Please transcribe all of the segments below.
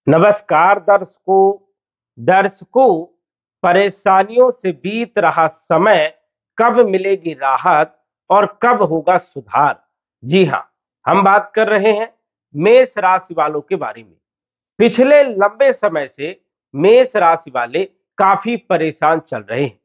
नमस्कार दर्शकों परेशानियों से बीत रहा समय कब मिलेगी राहत और कब होगा सुधार। जी हां, हम बात कर रहे हैं मेष राशि वालों के बारे में। पिछले लंबे समय से मेष राशि वाले काफी परेशान चल रहे हैं,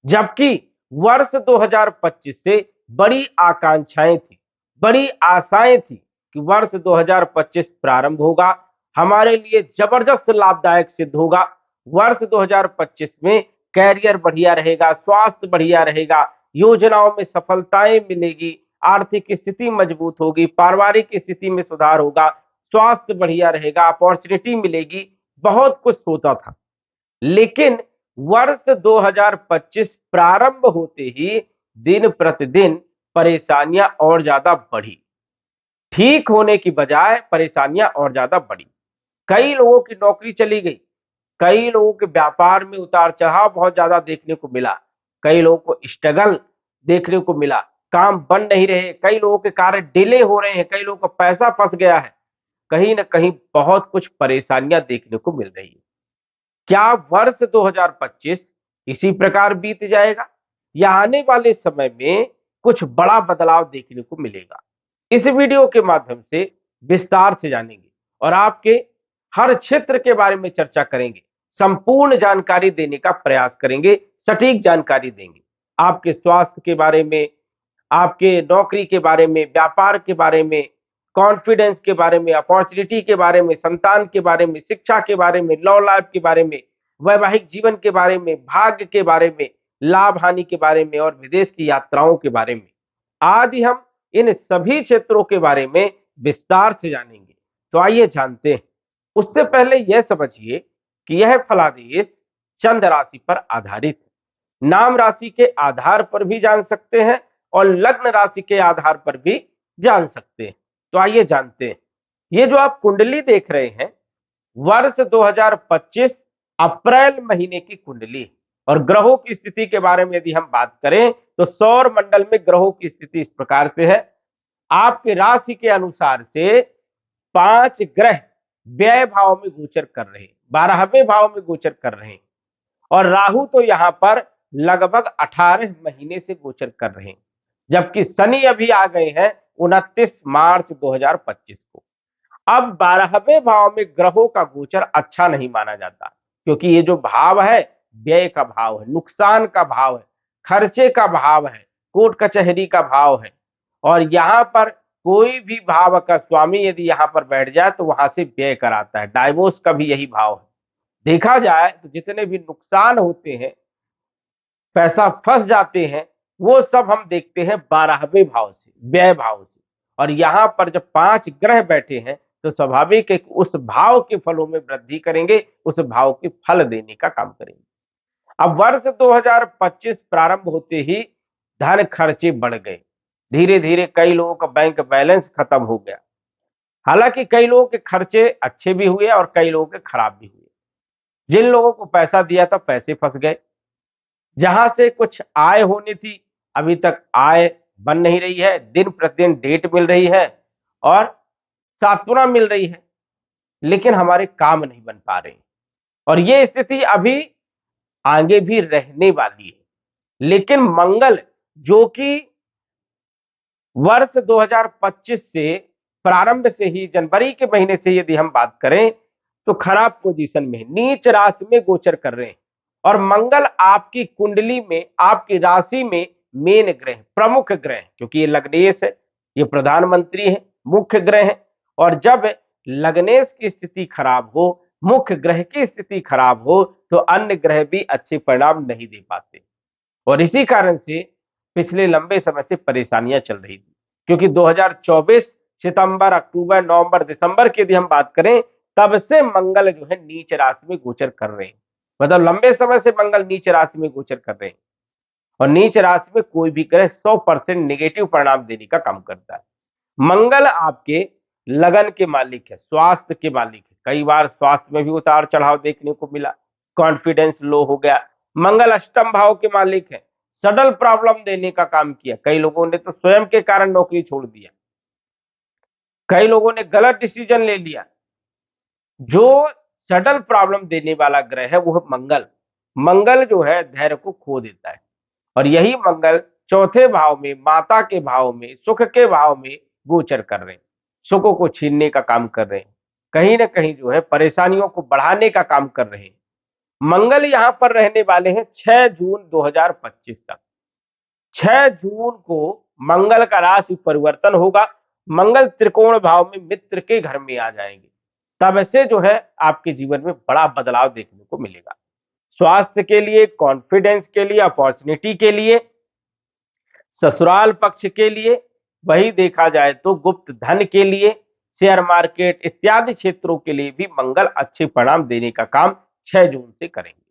जबकि वर्ष 2025 से बड़ी आकांक्षाएं थी, बड़ी आशाएं थी कि वर्ष 2025 प्रारंभ होगा, हमारे लिए जबरदस्त लाभदायक सिद्ध होगा। वर्ष 2025 में कैरियर बढ़िया रहेगा, स्वास्थ्य बढ़िया रहेगा, योजनाओं में सफलताएं मिलेगी, आर्थिक स्थिति मजबूत होगी, पारिवारिक स्थिति में सुधार होगा, स्वास्थ्य बढ़िया रहेगा, अपॉर्चुनिटी मिलेगी, बहुत कुछ सोचा था। लेकिन वर्ष 2025 प्रारंभ होते ही दिन प्रतिदिन परेशानियां और ज्यादा बढ़ी। ठीक होने की बजाय परेशानियां और ज्यादा बढ़ी। कई लोगों की नौकरी चली गई, कई लोगों के व्यापार में उतार चढ़ाव बहुत ज्यादा देखने को मिला, कई लोगों को स्ट्रगल देखने को मिला, काम बन नहीं रहे, कई लोगों के कार्य डिले हो रहे हैं, कई लोगों का पैसा फंस गया है। कहीं ना कहीं बहुत कुछ परेशानियां देखने को मिल रही है। क्या वर्ष 2025 इसी प्रकार बीत जाएगा या आने वाले समय में कुछ बड़ा बदलाव देखने को मिलेगा? इस वीडियो के माध्यम से विस्तार से जानेंगे और आपके हर क्षेत्र के बारे में चर्चा करेंगे, संपूर्ण जानकारी देने का प्रयास करेंगे, सटीक जानकारी देंगे। आपके स्वास्थ्य के बारे में, आपके नौकरी के बारे में, व्यापार के बारे में, कॉन्फिडेंस के बारे में, अपॉर्चुनिटी के बारे में, संतान के बारे में, शिक्षा के बारे में, लव लाइफ के बारे में, वैवाहिक जीवन के बारे में, भाग्य के बारे में, लाभ हानि के बारे में और विदेश की यात्राओं के बारे में आदि हम इन सभी क्षेत्रों के बारे में विस्तार से जानेंगे। तो आइए जानते हैं। उससे पहले यह समझिए कि यह फलादेश चंद्र राशि पर आधारित है। नाम राशि के आधार पर भी जान सकते हैं और लग्न राशि के आधार पर भी जान सकते हैं। तो आइए जानते हैं। ये जो आप कुंडली देख रहे हैं, वर्ष 2025 अप्रैल महीने की कुंडली और ग्रहों की स्थिति के बारे में यदि हम बात करें तो सौर मंडल में ग्रहों की स्थिति इस प्रकार से है। आपके राशि के अनुसार से 5 ग्रह व्यय भाव में गोचर कर रहे हैं, 12वें भाव में गोचर कर रहे हैं और राहु तो यहां पर लगभग 18 महीने से गोचर कर रहे हैं, जबकि शनि अभी आ गए हैं 29 मार्च 2025 को। अब 12वें भाव में ग्रहों का गोचर अच्छा नहीं माना जाता, क्योंकि ये जो भाव है व्यय का भाव है, नुकसान का भाव है, खर्चे का भाव है, कोर्ट कचहरी का भाव है। और यहां पर कोई भी भाव का स्वामी यदि यहां पर बैठ जाए तो वहां से व्यय कराता है। डाइवोर्स का भी यही भाव है। देखा जाए तो जितने भी नुकसान होते हैं, पैसा फंस जाते हैं, वो सब हम देखते हैं 12वें भाव से, व्यय भाव से। और यहां पर जब 5 ग्रह बैठे हैं तो स्वाभाविक है उस भाव के फलों में वृद्धि करेंगे, उस भाव के फल देने का काम करेंगे। अब वर्ष 2025 प्रारंभ होते ही धन खर्चे बढ़ गए। धीरे धीरे कई लोगों का बैंक बैलेंस खत्म हो गया। हालांकि कई लोगों के खर्चे अच्छे भी हुए और कई लोगों के खराब भी हुए। जिन लोगों को पैसा दिया था पैसे फंस गए। जहां से कुछ आय होनी थी, अभी तक आय बन नहीं रही है। दिन प्रतिदिन डेट मिल रही है और सांत्वना मिल रही है, लेकिन हमारे काम नहीं बन पा रहे। और ये स्थिति अभी आगे भी रहने वाली है। लेकिन मंगल, जो कि वर्ष 2025 से प्रारंभ से ही जनवरी के महीने से यदि हम बात करें तो खराब पोजीशन में, नीच राशि में गोचर कर रहे हैं। और मंगल आपकी कुंडली में, आपकी राशि में मेन ग्रह, प्रमुख ग्रह, क्योंकि ये लग्नेश है, ये प्रधानमंत्री है, मुख्य ग्रह है। और जब लग्नेश की स्थिति खराब हो, मुख्य ग्रह की स्थिति खराब हो, तो अन्य ग्रह भी अच्छे परिणाम नहीं दे पाते। और इसी कारण से पिछले लंबे समय से परेशानियां चल रही थी, क्योंकि 2024 सितंबर, अक्टूबर, नवंबर, दिसंबर की यदि हम बात करें, तब से मंगल जो है नीच राशि में गोचर कर रहे हैं। मतलब लंबे समय से मंगल नीच राशि में गोचर कर रहे हैं। और नीच राशि में कोई भी ग्रह 100% नेगेटिव परिणाम देने का काम करता है। मंगल आपके लगन के मालिक है, स्वास्थ्य के मालिक है। कई बार स्वास्थ्य में भी उतार चढ़ाव देखने को मिला, कॉन्फिडेंस लो हो गया। मंगल अष्टम भाव के मालिक है, सडल प्रॉब्लम देने का काम किया। कई लोगों ने तो स्वयं के कारण नौकरी छोड़ दिया, कई लोगों ने गलत डिसीजन ले लिया, जो सडल प्रॉब्लम देने वाला ग्रह है वो है मंगल। मंगल जो है धैर्य को खो देता है, और यही मंगल चौथे भाव में, माता के भाव में, सुख के भाव में गोचर कर रहे हैं। सुखों को छीनने का काम कर रहे हैं, कहीं ना कहीं जो है परेशानियों को बढ़ाने का काम कर रहे हैं। मंगल यहां पर रहने वाले हैं 6 जून 2025 तक। 6 जून को मंगल का राशि परिवर्तन होगा। मंगल त्रिकोण भाव में मित्र के घर में आ जाएंगे। तब से जो है आपके जीवन में बड़ा बदलाव देखने को मिलेगा। स्वास्थ्य के लिए, कॉन्फिडेंस के लिए, अपॉर्चुनिटी के लिए, ससुराल पक्ष के लिए, वही देखा जाए तो गुप्त धन के लिए, शेयर मार्केट इत्यादि क्षेत्रों के लिए भी मंगल अच्छे परिणाम देने का काम 6 जून से करेंगे।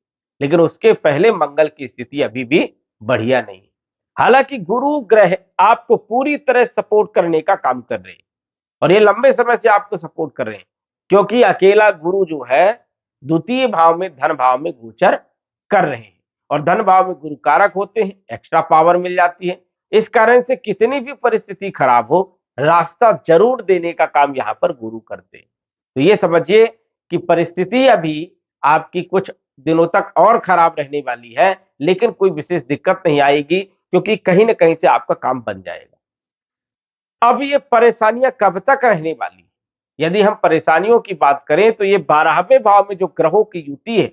लेकिन उसके पहले मंगल की स्थिति अभी भी बढ़िया नहीं है। हालांकि गुरु ग्रह आपको पूरी तरह सपोर्ट करने का काम कर रहे हैं, और ये लंबे समय से आपको सपोर्ट कर रहे हैं, क्योंकि अकेला गुरु जो है द्वितीय भाव में, धन भाव में गोचर कर रहे हैं, और धन भाव में गुरु कारक होते हैं, एक्स्ट्रा पावर मिल जाती है। इस कारण से कितनी भी परिस्थिति खराब हो, रास्ता जरूर देने का काम यहां पर गुरु करते हैं। तो ये समझिए कि परिस्थिति अभी आपकी कुछ दिनों तक और खराब रहने वाली है, लेकिन कोई विशेष दिक्कत नहीं आएगी, क्योंकि कहीं ना कहीं से आपका काम बन जाएगा। अब ये परेशानियां कब तक रहने वाली? यदि हम परेशानियों की बात करें तो ये 12वें भाव में जो ग्रहों की युति है,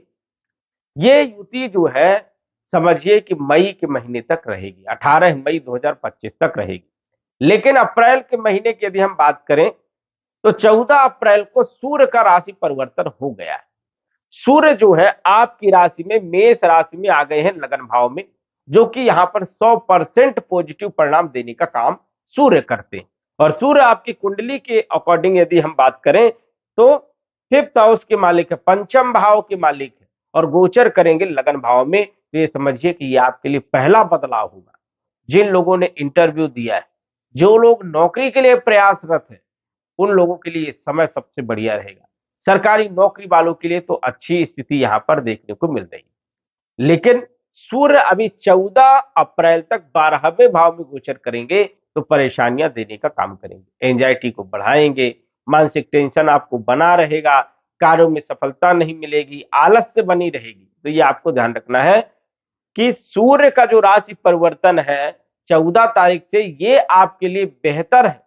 ये युति जो है समझिए कि मई के महीने तक रहेगी, 18 मई 2025 तक रहेगी। लेकिन अप्रैल के महीने की यदि हम बात करें तो 14 अप्रैल को सूर्य का राशि परिवर्तन हो गया है। सूर्य जो है आपकी राशि में, मेष राशि में आ गए हैं लगन भाव में, जो कि यहां पर 100% पॉजिटिव परिणाम देने का काम सूर्य करते हैं। और सूर्य आपकी कुंडली के अकॉर्डिंग यदि हम बात करें तो फिफ्थ हाउस के मालिक है, पंचम भाव के मालिक है, और गोचर करेंगे लगन भाव में। तो ये समझिए कि ये आपके लिए पहला बदलाव होगा। जिन लोगों ने इंटरव्यू दिया है, जो लोग नौकरी के लिए प्रयासरत है, उन लोगों के लिए समय सबसे बढ़िया रहेगा। सरकारी नौकरी वालों के लिए तो अच्छी स्थिति यहां पर देखने को मिल रही है। लेकिन सूर्य अभी 14 अप्रैल तक 12वें भाव में गोचर करेंगे, तो परेशानियां देने का काम करेंगे, एंजाइटी को बढ़ाएंगे, मानसिक टेंशन आपको बना रहेगा, कार्यों में सफलता नहीं मिलेगी, आलस्य बनी रहेगी। तो ये आपको ध्यान रखना है कि सूर्य का जो राशि परिवर्तन है 14 तारीख से, ये आपके लिए बेहतर है।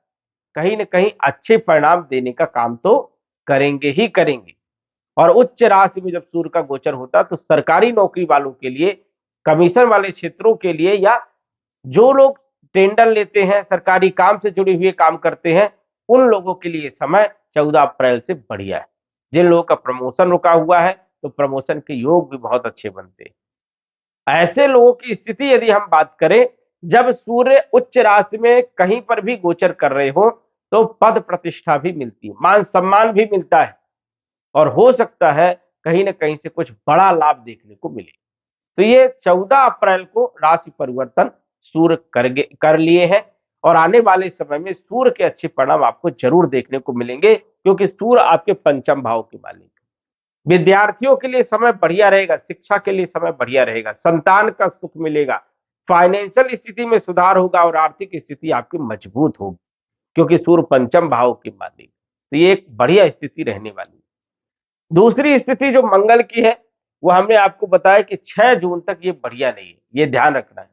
कहीं ना कहीं अच्छे परिणाम देने का काम तो करेंगे ही करेंगे। और उच्च राशि में जब सूर्य का गोचर होता है तो सरकारी नौकरी वालों के लिए, कमीशन वाले क्षेत्रों के लिए, या जो लोग टेंडर लेते हैं, सरकारी काम से जुड़े हुए काम करते हैं, उन लोगों के लिए समय 14 अप्रैल से बढ़िया है। जिन लोगों का प्रमोशन रुका हुआ है तो प्रमोशन के योग भी बहुत अच्छे बनते हैं। ऐसे लोगों की स्थिति यदि हम बात करें, जब सूर्य उच्च राशि में कहीं पर भी गोचर कर रहे हो, तो पद प्रतिष्ठा भी मिलती है, मान सम्मान भी मिलता है, और हो सकता है कहीं ना कहीं से कुछ बड़ा लाभ देखने को मिले। तो ये 14 अप्रैल को राशि परिवर्तन सूर्य कर लिए हैं, और आने वाले समय में सूर्य के अच्छे परिणाम आपको जरूर देखने को मिलेंगे, क्योंकि सूर्य आपके पंचम भाव के मालिक है। विद्यार्थियों के लिए समय बढ़िया रहेगा, शिक्षा के लिए समय बढ़िया रहेगा, संतान का सुख मिलेगा, फाइनेंशियल स्थिति में सुधार होगा, और आर्थिक स्थिति आपकी मजबूत होगी, क्योंकि सूर्य पंचम भाव के मालिक। तो ये एक बढ़िया स्थिति रहने वाली है। दूसरी स्थिति जो मंगल की है, वो हमने आपको बताया कि 6 जून तक ये बढ़िया नहीं है, ये ध्यान रखना है।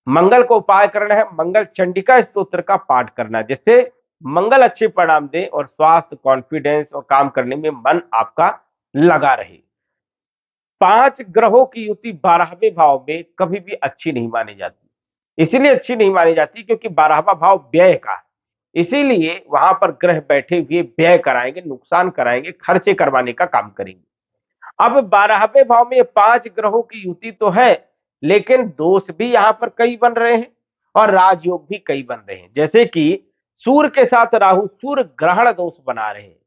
मंगल को उपाय करना है, मंगल चंडिका स्तोत्र का पाठ करना है, जिससे मंगल अच्छे परिणाम दे और स्वास्थ्य, कॉन्फिडेंस और काम करने में मन आपका लगा रहे। 5 ग्रहों की युति 12वें भाव में कभी भी अच्छी नहीं मानी जाती। इसीलिए अच्छी नहीं मानी जाती क्योंकि 12वां भाव व्यय का है। इसीलिए वहां पर ग्रह बैठे हुए व्यय कराएंगे, नुकसान कराएंगे, खर्चे करवाने का काम करेंगे। अब 12वें भाव में 5 ग्रहों की युति तो है, लेकिन दोष भी यहां पर कई बन रहे हैं, और राजयोग भी कई बन रहे हैं। जैसे कि सूर्य के साथ राहु सूर्य ग्रहण दोष बना रहे हैं,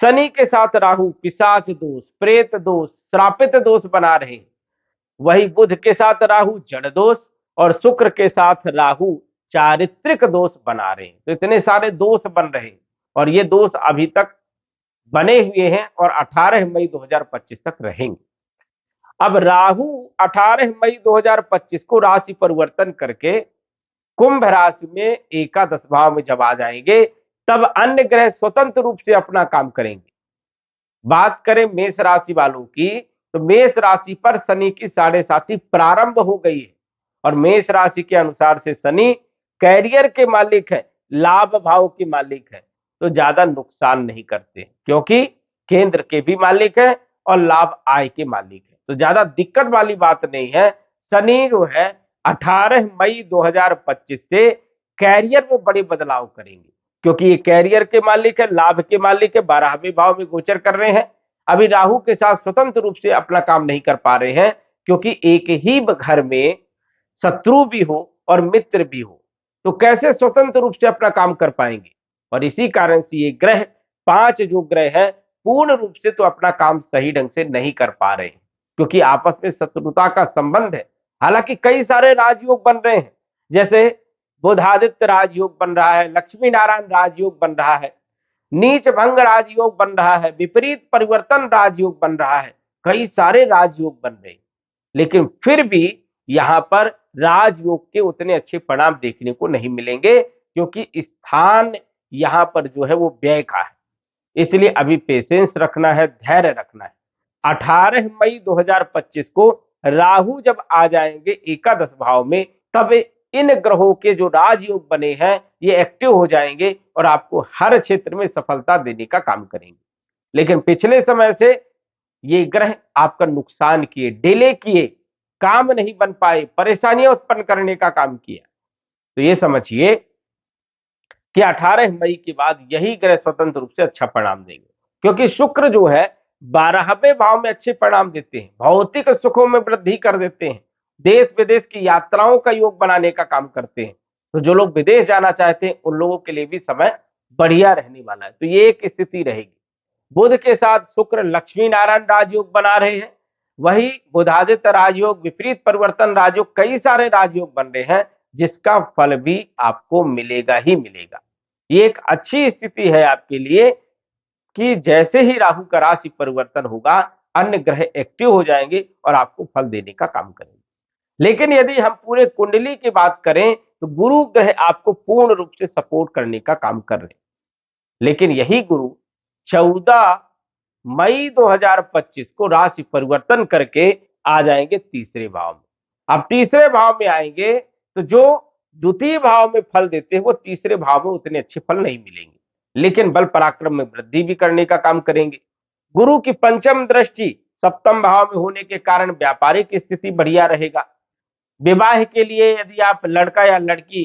शनि के साथ राहु पिशाच दोष, प्रेत दोष, श्रापित दोष बना रहे हैं। वही बुध के साथ राहु जड़ दोष, और शुक्र के साथ राहु चारित्रिक दोष बना रहे हैं। तो इतने सारे दोष बन रहे हैं, और ये दोष अभी तक बने हुए हैं, और 18 मई 2025 तक रहेंगे। अब राहु 18 मई 2025 को राशि परिवर्तन करके कुंभ राशि में एकादश भाव में जब आ जाएंगे, तब अन्य ग्रह स्वतंत्र रूप से अपना काम करेंगे। बात करें मेष राशि वालों की, तो मेष राशि पर शनि की 7.5 प्रारंभ हो गई है और मेष राशि के अनुसार से शनि कैरियर के मालिक है, लाभ भाव के मालिक है, तो ज्यादा नुकसान नहीं करते क्योंकि केंद्र के भी मालिक है और लाभ आय के मालिक है, तो ज्यादा दिक्कत वाली बात नहीं है। शनि जो है 18 मई 2025 से कैरियर में बड़े बदलाव करेंगे क्योंकि ये कैरियर के मालिक है, लाभ के मालिक है, 12वें भाव में गोचर कर रहे हैं। अभी राहु के साथ स्वतंत्र रूप से अपना काम नहीं कर पा रहे हैं क्योंकि एक ही घर में शत्रु भी हो और मित्र भी हो, तो कैसे स्वतंत्र रूप से अपना काम कर पाएंगे। और इसी कारण से ये ग्रह, 5 जो ग्रह है, पूर्ण रूप से तो अपना काम सही ढंग से नहीं कर पा रहे हैं क्योंकि आपस में शत्रुता का संबंध है। हालांकि कई सारे राजयोग बन रहे हैं, जैसे बुधादित्य राजयोग बन रहा है, लक्ष्मी नारायण राजयोग बन रहा है, नीच भंग राजयोग बन रहा है, विपरीत परिवर्तन राजयोग बन रहा है, कई सारे राजयोग बन रहे हैं। लेकिन फिर भी यहां पर राजयोग के उतने अच्छे परिणाम देखने को नहीं मिलेंगे क्योंकि स्थान यहां पर जो है वो व्यय का है। इसलिए अभी पेशेंस रखना है, धैर्य रखना है। 18 मई 2025 को राहु जब आ जाएंगे एकादश भाव में, तब इन ग्रहों के जो राजयोग बने हैं ये एक्टिव हो जाएंगे और आपको हर क्षेत्र में सफलता देने का काम करेंगे। लेकिन पिछले समय से ये ग्रह आपका नुकसान किए, डिले किए, काम नहीं बन पाए, परेशानियां उत्पन्न करने का काम किया। तो ये समझिए कि 18 मई के बाद यही ग्रह स्वतंत्र रूप से अच्छा परिणाम देंगे क्योंकि शुक्र जो है 12वें भाव में अच्छे परिणाम देते हैं, भौतिक सुखों में वृद्धि कर देते हैं, देश विदेश की यात्राओं का योग बनाने का काम करते हैं। तो जो लोग विदेश जाना चाहते हैं उन लोगों के लिए भी समय बढ़िया रहने वाला है, तो ये एक स्थिति रहेगी। बुध के साथ शुक्र लक्ष्मी नारायण राजयोग बना रहे हैं, वही बुधादित्य राजयोग, विपरीत परिवर्तन राजयोग, कई सारे राजयोग बन रहे हैं जिसका फल भी आपको मिलेगा ही मिलेगा। ये एक अच्छी स्थिति है आपके लिए कि जैसे ही राहु का राशि परिवर्तन होगा, अन्य ग्रह एक्टिव हो जाएंगे और आपको फल देने का काम करेंगे। लेकिन यदि हम पूरे कुंडली की बात करें तो गुरु ग्रह आपको पूर्ण रूप से सपोर्ट करने का काम कर रहे हैं, लेकिन यही गुरु 14 मई 2025 को राशि परिवर्तन करके आ जाएंगे तीसरे भाव में। अब तीसरे भाव में आएंगे तो जो द्वितीय भाव में फल देते हैं वो तीसरे भाव में उतने अच्छे फल नहीं मिलेंगे, लेकिन बल पराक्रम में वृद्धि भी करने का काम करेंगे। गुरु की पंचम दृष्टि सप्तम भाव में होने के कारण व्यापारिक स्थिति बढ़िया रहेगा। विवाह के लिए यदि आप लड़का या लड़की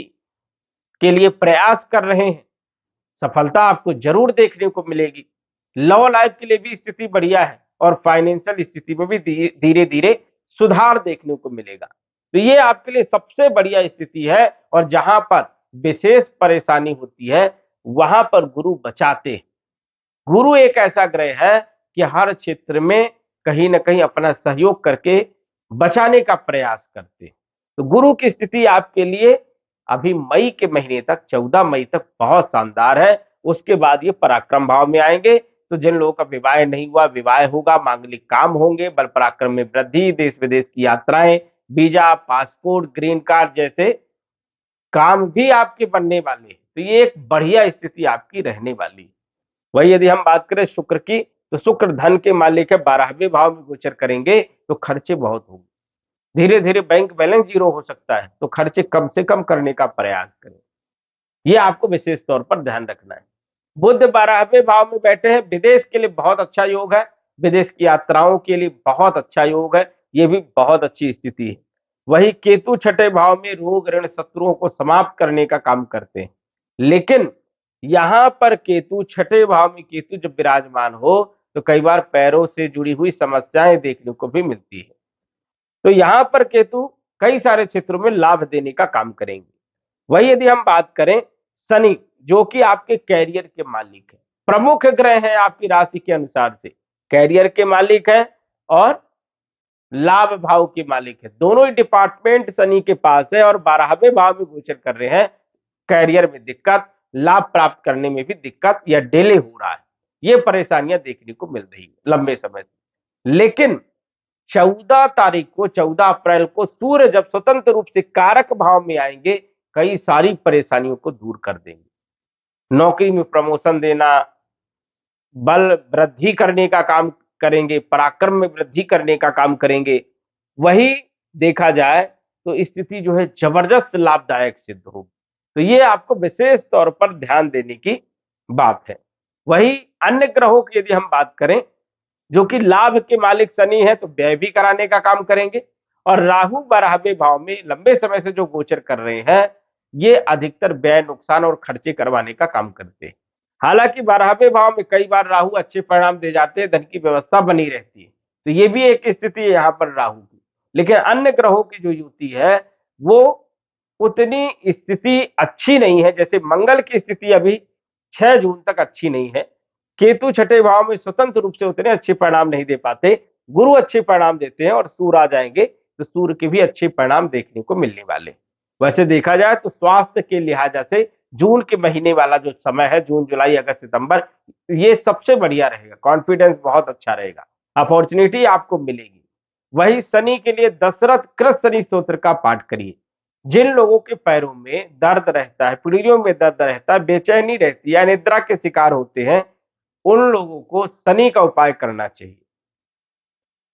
के लिए प्रयास कर रहे हैं, सफलता आपको जरूर देखने को मिलेगी। लव लाइफ के लिए भी स्थिति बढ़िया है और फाइनेंशियल स्थिति में भी धीरे धीरे सुधार देखने को मिलेगा। तो ये आपके लिए सबसे बढ़िया स्थिति है और जहां पर विशेष परेशानी होती है वहां पर गुरु बचाते हैं। गुरु एक ऐसा ग्रह है कि हर क्षेत्र में कहीं ना कहीं अपना सहयोग करके बचाने का प्रयास करते हैं। तो गुरु की स्थिति आपके लिए अभी मई के महीने तक, 14 मई तक बहुत शानदार है। उसके बाद ये पराक्रम भाव में आएंगे, तो जिन लोगों का विवाह नहीं हुआ विवाह होगा, मांगलिक काम होंगे, बल पराक्रम में वृद्धि, देश विदेश की यात्राएं, वीजा, पासपोर्ट, ग्रीन कार्ड जैसे काम भी आपके बनने वाले हैं। तो ये एक बढ़िया स्थिति आपकी रहने वाली है। वही यदि हम बात करें शुक्र की, तो शुक्र धन के मालिक है, 12वें भाव में गोचर करेंगे तो खर्चे बहुत होंगे, धीरे धीरे बैंक बैलेंस जीरो हो सकता है, तो खर्चे कम से कम करने का प्रयास करें, ये आपको विशेष तौर पर ध्यान रखना है। बुध 12वें भाव में बैठे हैं, विदेश के लिए बहुत अच्छा योग है, विदेश की यात्राओं के लिए बहुत अच्छा योग है, ये भी बहुत अच्छी स्थिति है। वही केतु 6ठे भाव में रोग ऋण शत्रुओं को समाप्त करने का काम करते हैं, लेकिन यहां पर केतु 6ठे भाव में केतु जब विराजमान हो तो कई बार पैरों से जुड़ी हुई समस्याएं देखने को भी मिलती है। तो यहां पर केतु कई सारे क्षेत्रों में लाभ देने का काम करेंगे। वही यदि हम बात करें शनि, जो कि आपके कैरियर के मालिक है, प्रमुख ग्रह है आपकी राशि के अनुसार से, कैरियर के मालिक है और लाभ भाव के मालिक है, दोनों ही डिपार्टमेंट शनि के पास है और 12वें भाव में गोचर कर रहे हैं। कैरियर में दिक्कत, लाभ प्राप्त करने में भी दिक्कत या डिले हो रहा है, ये परेशानियां देखने को मिल रही है लंबे समय से। लेकिन 14 तारीख को, 14 अप्रैल को सूर्य जब स्वतंत्र रूप से कारक भाव में आएंगे, कई सारी परेशानियों को दूर कर देंगे। नौकरी में प्रमोशन देना, बल वृद्धि करने का काम करेंगे, पराक्रम में वृद्धि करने का काम करेंगे। वही देखा जाए तो स्थिति जो है जबरदस्त लाभदायक सिद्ध होगी। तो ये आपको विशेष तौर पर ध्यान देने की बात है। वही अन्य ग्रहों की यदि हम बात करें, जो कि लाभ के मालिक शनि है, तो व्यय भी कराने का काम करेंगे। और राहु 12वें भाव में लंबे समय से जो गोचर कर रहे हैं, ये अधिकतर व्यय, नुकसान और खर्चे करवाने का काम करते हैं। हालांकि 12वें भाव में कई बार राहु अच्छे परिणाम दे जाते हैं, धन की व्यवस्था बनी रहती है, तो ये भी एक स्थिति है यहाँ पर राहु की। लेकिन अन्य ग्रहों की जो युति है वो उतनी स्थिति अच्छी नहीं है। जैसे मंगल की स्थिति अभी 6 जून तक अच्छी नहीं है। केतु छठे भाव में स्वतंत्र रूप से उतने अच्छे परिणाम नहीं दे पाते, गुरु अच्छे परिणाम देते हैं, और सूर्य आ जाएंगे तो सूर्य के भी अच्छे परिणाम देखने को मिलने वाले। वैसे देखा जाए तो स्वास्थ्य के लिहाजा से जून के महीने वाला जो समय है, जून जुलाई अगस्त सितंबर, ये सबसे बढ़िया रहेगा। कॉन्फिडेंस बहुत अच्छा रहेगा, अपॉर्चुनिटी आपको मिलेगी। वही शनि के लिए दशरथ कृत शनि स्तोत्र का पाठ करिए। जिन लोगों के पैरों में दर्द रहता है, पीढ़ियों में दर्द रहता है, बेचैनी रहती है, अनिद्रा के शिकार होते हैं, उन लोगों को शनि का उपाय करना चाहिए।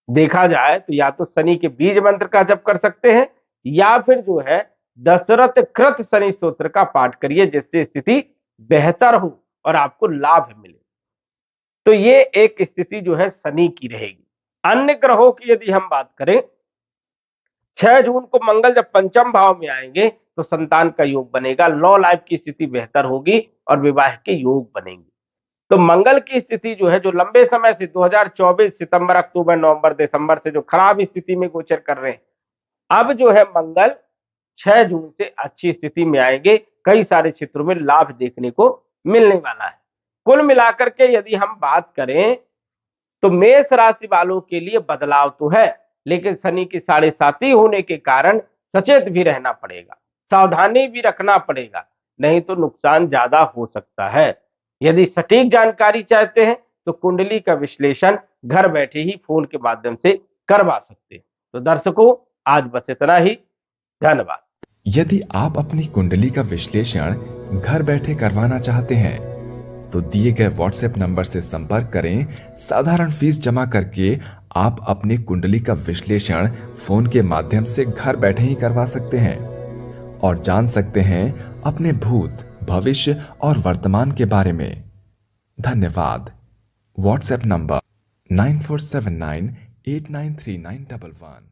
देखा जाए तो या तो शनि के बीज मंत्र का जप कर सकते हैं, या फिर जो है दशरथ कृत शनि स्तोत्र का पाठ करिए, जिससे स्थिति बेहतर हो और आपको लाभ मिले। तो ये एक स्थिति जो है शनि की रहेगी। अन्य ग्रहों की यदि हम बात करें, 6 जून को मंगल जब पंचम भाव में आएंगे तो संतान का योग बनेगा, लव लाइफ की स्थिति बेहतर होगी और विवाह के योग बनेंगे। तो मंगल की स्थिति जो है, जो लंबे समय से 2024 सितंबर, अक्टूबर, नवंबर, दिसंबर से जो खराब स्थिति में गोचर कर रहे हैं, अब जो है मंगल 6 जून से अच्छी स्थिति में आएंगे। कई सारे क्षेत्रों में लाभ देखने को मिलने वाला है। कुल मिलाकर के यदि हम बात करें तो मेष राशि वालों के लिए बदलाव तो है, लेकिन शनि की 7.5 होने के कारण सचेत भी रहना पड़ेगा, सावधानी भी रखना पड़ेगा, नहीं तो नुकसान ज्यादा हो सकता है। यदि सटीक जानकारी चाहते हैं तो कुंडली का विश्लेषण घर बैठे ही फोन के माध्यम से करवा सकते हैं। तो दर्शकों, आज बस इतना ही। धन्यवाद। यदि आप अपनी कुंडली का विश्लेषण घर बैठे करवाना चाहते हैं तो दिए गए व्हाट्सएप नंबर से संपर्क करें। साधारण फीस जमा करके आप अपनी कुंडली का विश्लेषण फोन के माध्यम से घर बैठे ही करवा सकते हैं और जान सकते हैं अपने भूत, भविष्य और वर्तमान के बारे में। धन्यवाद। WhatsApp number 9479893911।